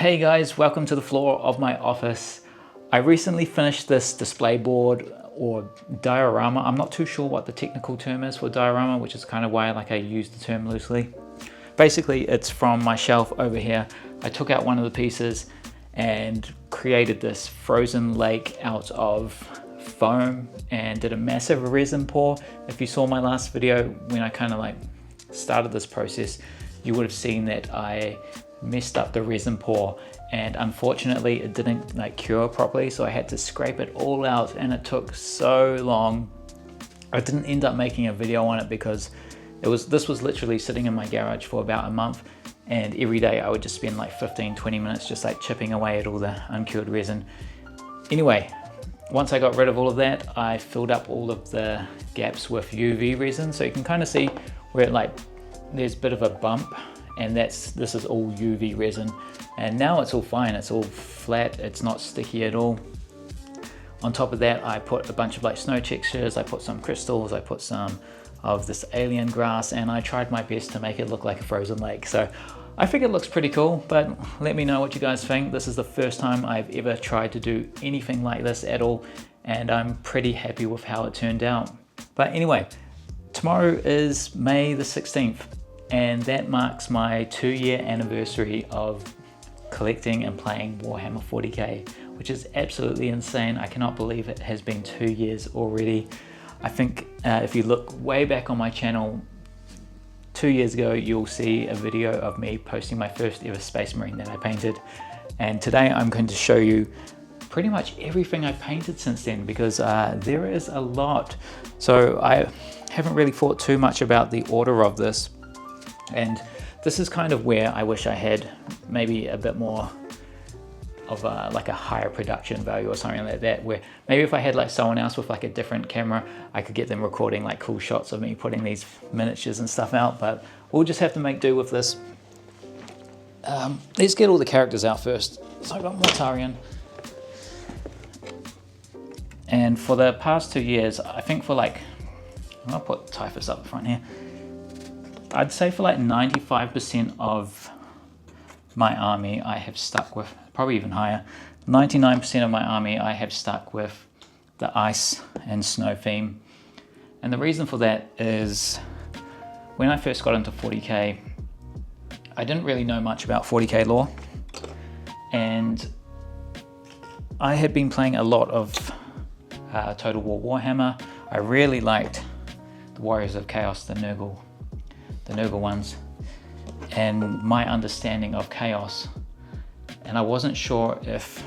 Hey guys, welcome to the floor of my office. I recently finished this display board or diorama. I'm not too sure what the technical term is for diorama, which is kind of why I use the term loosely. Basically, it's from my shelf over here. I took out one of the pieces and created this frozen lake out of foam and did a massive resin pour. If you saw my last video when I started this process, you would have seen that I messed up the resin pour and unfortunately it didn't cure properly, so I had to scrape it all out and it took so long. I didn't end up making a video on it because this was literally sitting in my garage for about a month, and every day I would just spend 15-20 minutes just chipping away at all the uncured resin. Anyway, once I got rid of all of that, I filled up all of the gaps with UV resin, so you can kind of see where there's a bit of a bump, and this is all UV resin, and now it's all fine. It's all flat, it's not sticky at all. On top of that, I put a bunch of snow textures, I put some crystals, I put some of this alien grass, and I tried my best to make it look like a frozen lake. So I think it looks pretty cool, but let me know what you guys think. This is the first time I've ever tried to do anything like this at all, and I'm pretty happy with how it turned out. But anyway, tomorrow is May the 16th. And that marks my 2-year anniversary of collecting and playing Warhammer 40k, which is absolutely insane. I cannot believe it has been 2 years already. I think if you look way back on my channel, 2 years ago, you'll see a video of me posting my first ever Space Marine that I painted. And today I'm going to show you pretty much everything I've painted since then, because there is a lot. So I haven't really thought too much about the order of this. And this is kind of where I wish I had maybe a bit more of a higher production value or something like that, where maybe if I had someone else with a different camera, I could get them recording cool shots of me putting these miniatures and stuff out, but we'll just have to make do with this. Let's get all the characters out first. So I've got Mortarion. And for the past 2 years, I think I'll put Typhus up front here. I'd say for 95% of my army I have stuck with, probably even higher, 99% of my army I have stuck with the ice and snow theme. And the reason for that is when I first got into 40k, I didn't really know much about 40k lore, and I had been playing a lot of Total War Warhammer. I really liked the Warriors of Chaos, the Nurgle ones, and my understanding of chaos, and I wasn't sure if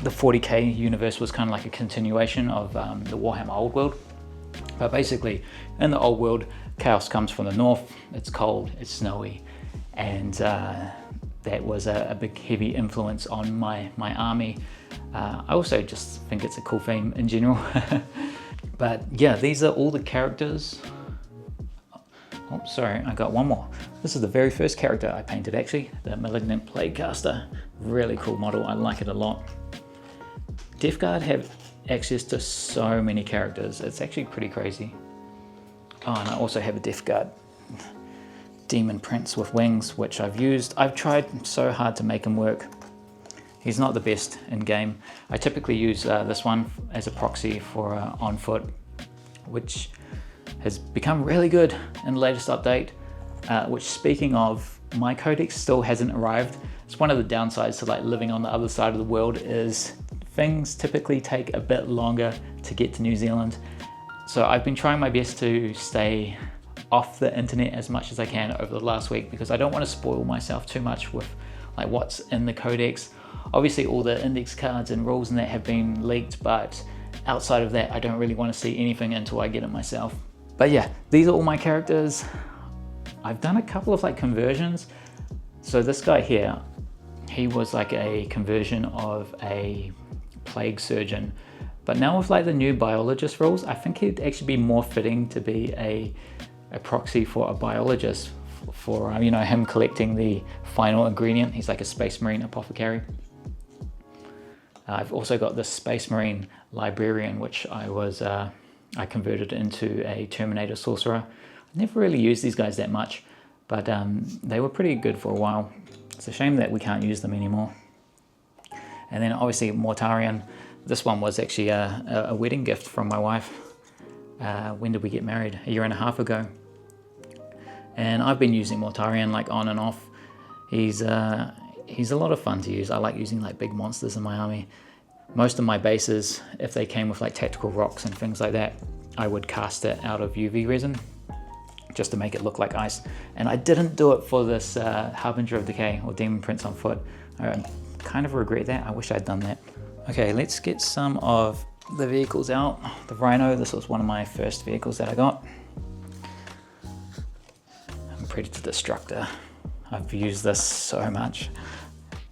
the 40k universe was kind of a continuation of the Warhammer Old World. But basically, in the Old World, chaos comes from the north, it's cold, it's snowy, and that was a big heavy influence on my army. I also just think it's a cool theme in general. But yeah, these are all the characters. Oh, sorry, I got one more. This is the very first character I painted, actually, the Malignant Plaguecaster. Really cool model, I like it a lot. Death Guard have access to so many characters, it's actually pretty crazy. Oh, and I also have a Death Guard Demon Prince with wings, which I've used. I've tried so hard to make him work. He's not the best in game. I typically use this one as a proxy for on foot, which has become really good in the latest update, which, speaking of, my codex still hasn't arrived. It's one of the downsides to living on the other side of the world, is things typically take a bit longer to get to New Zealand. So I've been trying my best to stay off the internet as much as I can over the last week, because I don't want to spoil myself too much with what's in the codex. Obviously all the index cards and rules and that have been leaked, but outside of that I don't really want to see anything until I get it myself. But yeah, these are all my characters. I've done a couple of conversions. So this guy here, he was a conversion of a plague surgeon. But now with the new biologist rules, I think he'd actually be more fitting to be a proxy for a biologist, for him collecting the final ingredient. He's a Space Marine apothecary. I've also got the Space Marine librarian, which I converted into a Terminator sorcerer. I never really used these guys that much. but they were pretty good for a while. It's a shame that we can't use them anymore. And then obviously Mortarion. This one was actually a wedding gift from my wife. When did we get married? A year and a half ago. And I've been using Mortarion like on and off. He's a lot of fun to use. I like using like big monsters in my army. Most of my bases, if they came with like tactical rocks and things like that, I would cast it out of UV resin just to make it look like ice. And I didn't do it for this Harbinger of Decay or Demon Prince on foot. I kind of regret that. I wish I'd done that. Okay, let's get some of the vehicles out. The Rhino, this was one of my first vehicles that I got. Predator Destructor. I've used this so much.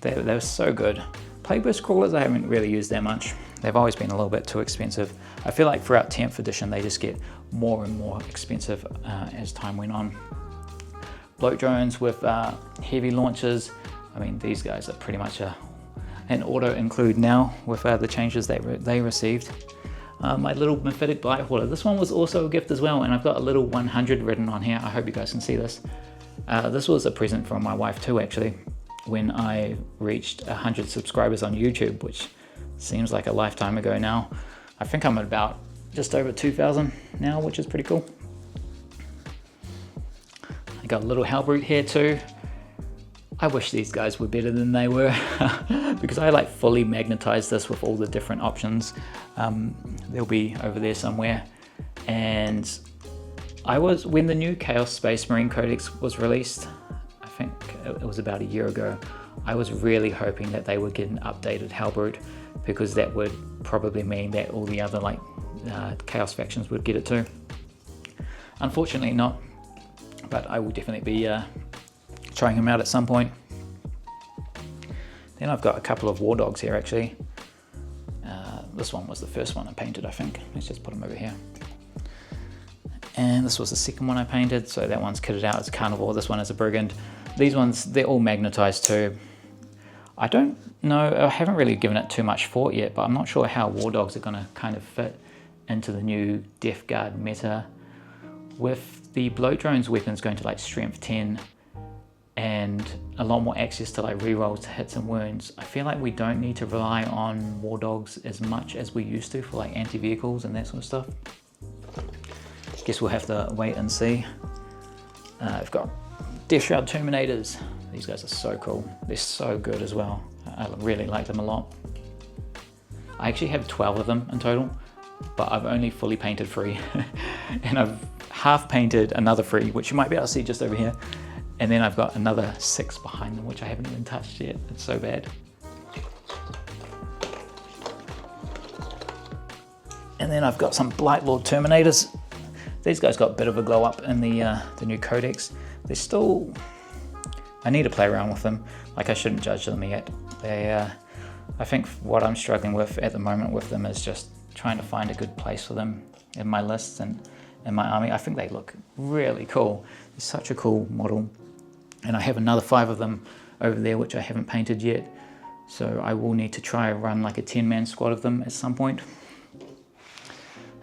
They're so good. Plague Burst Crawlers I haven't really used that much. They've always been a little bit too expensive. I feel like throughout 10th edition they just get more and more expensive as time went on. Bloat drones with heavy launchers. I mean, these guys are pretty much an auto include now with the changes they received. My little Mephitic Blight Hauler. This one was also a gift as well, and I've got a little 100 written on here. I hope you guys can see this. This was a present from my wife too, actually, when I reached 100 subscribers on YouTube, which seems like a lifetime ago now. I think I'm at about just over 2,000 now, which is pretty cool. I got a little Halbrute here too. I wish these guys were better than they were because I like fully magnetized this with all the different options. They'll be over there somewhere. And when the new Chaos Space Marine Codex was released, I think it was about a year ago, I was really hoping that they would get an updated Halbrute, because that would probably mean that all the other Chaos factions would get it too. Unfortunately not, but I will definitely be trying him out at some point. Then I've got a couple of War Dogs here actually. This one was the first one I painted, I think. Let's just put him over here. And this was the second one I painted, so that one's kitted out as a Carnivore, this one is a Brigand. These ones, they're all magnetized too. I don't know, I haven't really given it too much thought yet, but I'm not sure how War Dogs are gonna kind of fit into the new Death Guard meta. With the Bloat Drone's weapons going to like Strength 10, and a lot more access to like rerolls to hits and wounds, I feel like we don't need to rely on War Dogs as much as we used to for like anti-vehicles and that sort of stuff. Guess we'll have to wait and see. I've got Death Shroud Terminators. These guys are so cool. They're so good as well. I really like them a lot. I actually have 12 of them in total, but I've only fully painted 3. And I've half painted another 3, which you might be able to see just over here. And then I've got another 6 behind them, which I haven't even touched yet. It's so bad. And then I've got some Blightlord Terminators. These guys got a bit of a glow up in the new Codex. They're still, I need to play around with them. Like, I shouldn't judge them yet. I think what I'm struggling with at the moment with them is just trying to find a good place for them in my lists and in my army. I think they look really cool. It's such a cool model. And I have another 5 of them over there, which I haven't painted yet. So I will need to try and run like a 10-man squad of them at some point.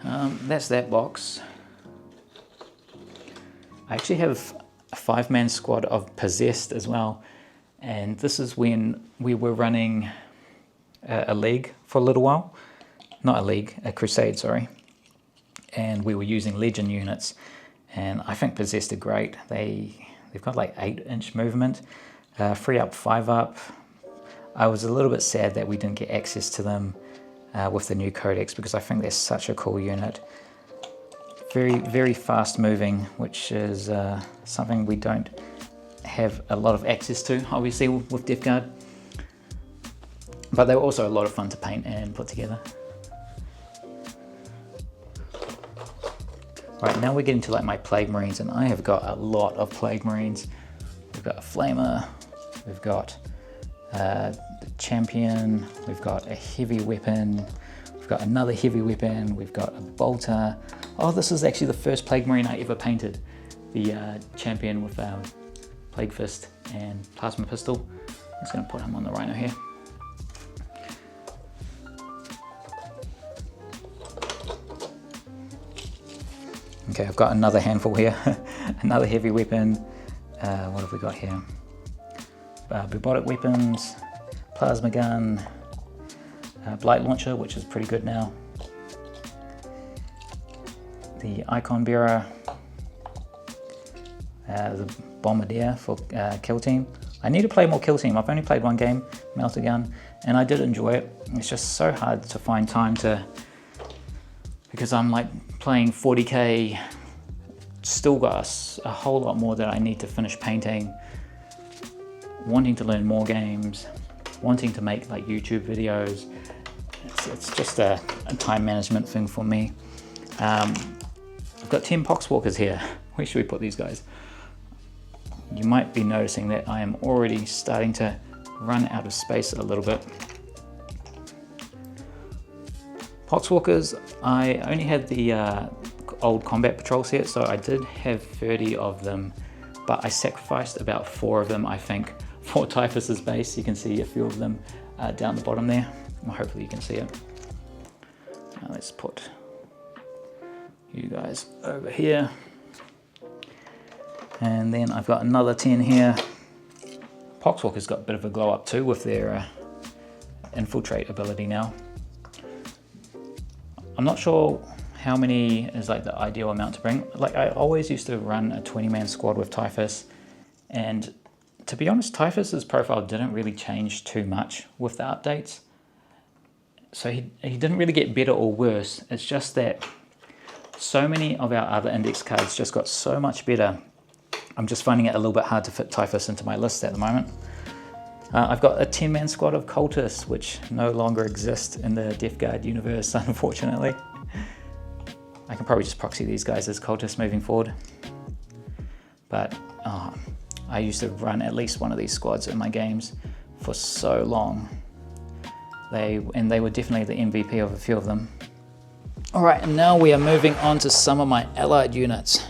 That's that box. I actually have a 5-man squad of Possessed as well. And this is when we were running a league for a little while. Not a league, a crusade, sorry. And we were using Legion units. And I think Possessed are great. They've got like 8-inch movement, 3 up, 5 up. I was a little bit sad that we didn't get access to them with the new Codex, because I think they're such a cool unit. Very, very fast moving, which is something we don't have a lot of access to, obviously, with Death Guard. But they were also a lot of fun to paint and put together. Right, now we're getting to like my Plague Marines, and I have got a lot of Plague Marines. We've got a Flamer, we've got the Champion, we've got a heavy weapon, we've got another heavy weapon, we've got a Bolter. Oh, this is actually the first Plague Marine I ever painted. The Champion with Plague Fist and Plasma Pistol. I'm just going to put him on the Rhino here. Okay, I've got another handful here. Another heavy weapon, What have we got here? Robotic weapons, plasma gun, blight launcher, which is pretty good now. The icon bearer, the bombardier for kill team. I need to play more kill team. I've only played one game, melter gun, and I did enjoy it. It's just so hard to find time to, because I'm like playing 40k, still got a whole lot more that I need to finish painting, wanting to learn more games, wanting to make like YouTube videos. It's just a time management thing for me. I've got 10 poxwalkers here. Where should we put these guys? You might be noticing that I am already starting to run out of space a little bit. Poxwalkers, I only had the old combat patrol set, so I did have 30 of them, but I sacrificed about 4 of them, I think, for Typhus's base. You can see a few of them down the bottom there. Well, hopefully you can see it. Now let's put you guys over here. And then I've got another 10 here. Poxwalker's got a bit of a glow up too with their infiltrate ability now. I'm not sure how many is like the ideal amount to bring. Like I always used to run a 20-man squad with Typhus, and to be honest, Typhus's profile didn't really change too much with the updates. So he didn't really get better or worse. It's just that so many of our other index cards just got so much better. I'm just finding it a little bit hard to fit Typhus into my list at the moment. I've got a 10-man squad of cultists, which no longer exist in the Death Guard universe, unfortunately. I can probably just proxy these guys as cultists moving forward. But I used to run at least one of these squads in my games for so long. They were definitely the MVP of a few of them. All right, and now we are moving on to some of my allied units.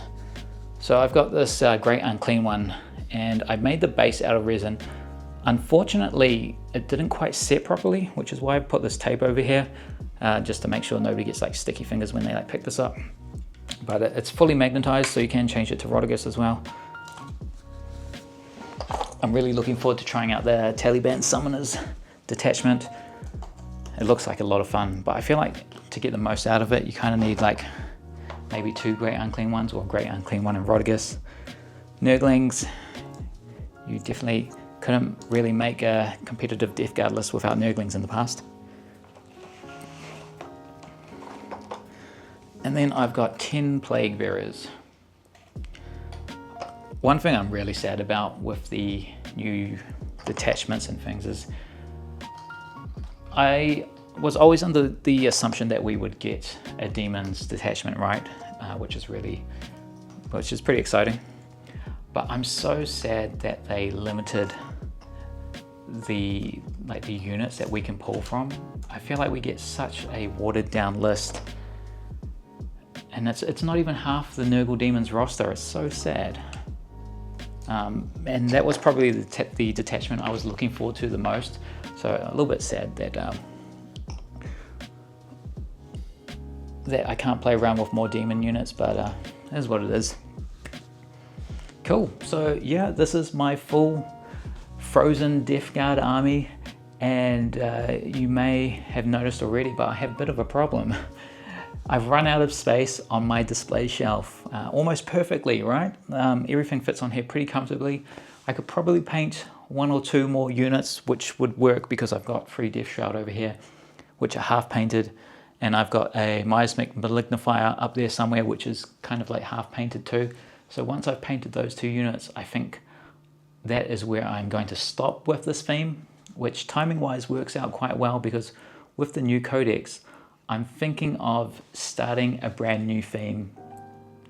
So I've got this Great Unclean one, and I made the base out of resin. Unfortunately, it didn't quite set properly, which is why I put this tape over here, just to make sure nobody gets like sticky fingers when they like pick this up. But it's fully magnetized, so you can change it to Rodigus as well. I'm really looking forward to trying out the Taliban Summoners detachment. It looks like a lot of fun, but I feel like to get the most out of it, you kind of need like maybe 2 Great Unclean ones or a Great Unclean one in Rodigus. Nurglings, you definitely couldn't really make a competitive Death Guard list without Nurglings in the past. And then I've got 10 Plague Bearers. One thing I'm really sad about with the new detachments and things is I was always under the assumption that we would get a Demons detachment, right? Which is pretty exciting. But I'm so sad that they limited the units that we can pull from. I feel like we get such a watered down list, and it's not even half the Nurgle Demons roster. It's so sad. And that was probably the detachment I was looking forward to the most. So a little bit sad that I can't play around with more demon units, but it is what it is. Cool. So yeah, this is my full frozen Death Guard army, and you may have noticed already, but I have a bit of a problem. I've run out of space on my display shelf almost perfectly, right? Everything fits on here pretty comfortably. I could probably paint 1 or 2 more units, which would work because I've got 3 Death Shroud over here, which are half painted, and I've got a Miasmic Malignifier up there somewhere, which is kind of like half painted too. So once I've painted those 2 units, I think that is where I'm going to stop with this theme, which timing wise works out quite well because with the new codex, I'm thinking of starting a brand new theme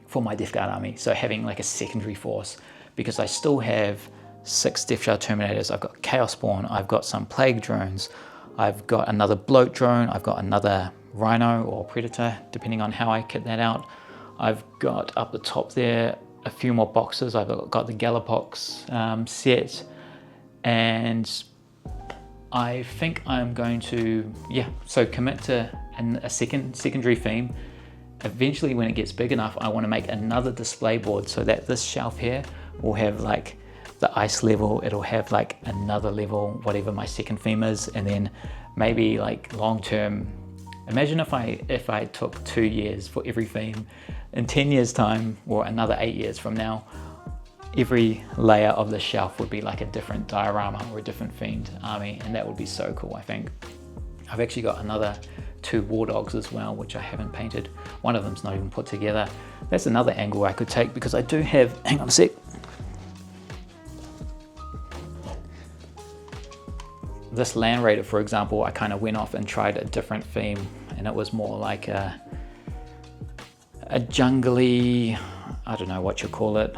for my Death Guard army. So having like a secondary force, because I still have 6 Death Shroud Terminators, I've got Chaos Spawn, I've got some Plague Drones, I've got another Bloat Drone, I've got another Rhino or Predator, depending on how I kit that out. I've got up the top there a few more boxes. I've got the Galapox set, and I think I'm going to, commit to a secondary theme. Eventually, when it gets big enough, I want to make another display board so that this shelf here will have like the ice level, it'll have like another level, whatever my second theme is, and then maybe like long term, imagine if I took 2 years for every theme, in 10 years time, or another 8 years from now, every layer of the shelf would be like a different diorama or a different themed army, and that would be so cool, I think. I've actually got another 2 war dogs as well, which I haven't painted. One of them's not even put together. That's another angle I could take, because I do have, hang on a sec. This Land Raider, for example, I kind of went off and tried a different theme, and it was more like a jungly, I don't know what you call it,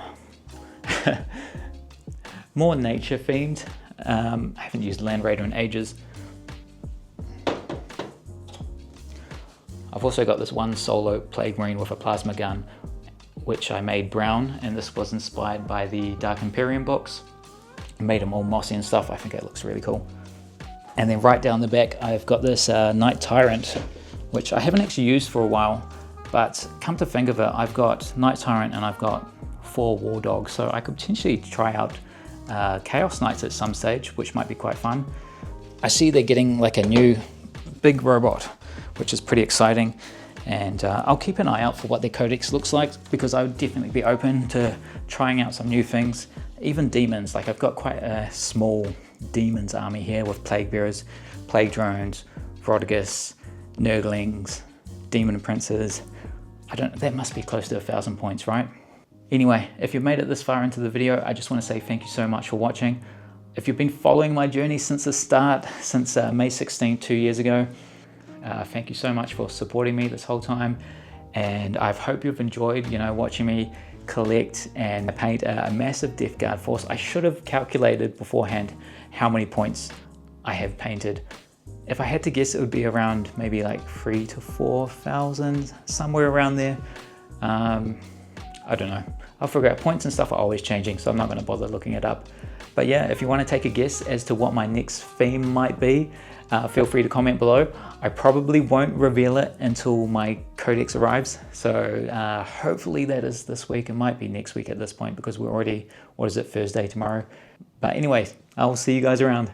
more nature themed. I haven't used Land Raider in ages. I've also got this one solo Plague Marine with a plasma gun, which I made brown, and this was inspired by the Dark Imperium books. I made them all mossy and stuff. I think it looks really cool. And then right down the back, I've got this Night Tyrant, which I haven't actually used for a while, but come to think of it, I've got Night Tyrant and I've got 4 War Dogs, so I could potentially try out Chaos Knights at some stage, which might be quite fun. I see they're getting like a new big robot, which is pretty exciting, and I'll keep an eye out for what their codex looks like, because I would definitely be open to trying out some new things. Even demons, like I've got quite a small demons army here with plague bearers, plague drones, Rodigus, Nurglings, demon princes. That must be close to 1,000 points, right? Anyway, if you've made it this far into the video, I just want to say thank you so much for watching. If you've been following my journey since the start, since May 16, 2 years ago, thank you so much for supporting me this whole time, and I hope you've enjoyed, watching me collect and paint a massive Death Guard force. I should have calculated beforehand how many points I have painted. If I had to guess, it would be around maybe like 3,000 to 4,000, somewhere around there. I don't know. I'll figure out. Points and stuff are always changing, so I'm not going to bother looking it up. But yeah, if you want to take a guess as to what my next theme might be, feel free to comment below. I probably won't reveal it until my codex arrives, so hopefully that is this week. It might be next week at this point, because we're already, Thursday tomorrow. But anyway, I'll see you guys around.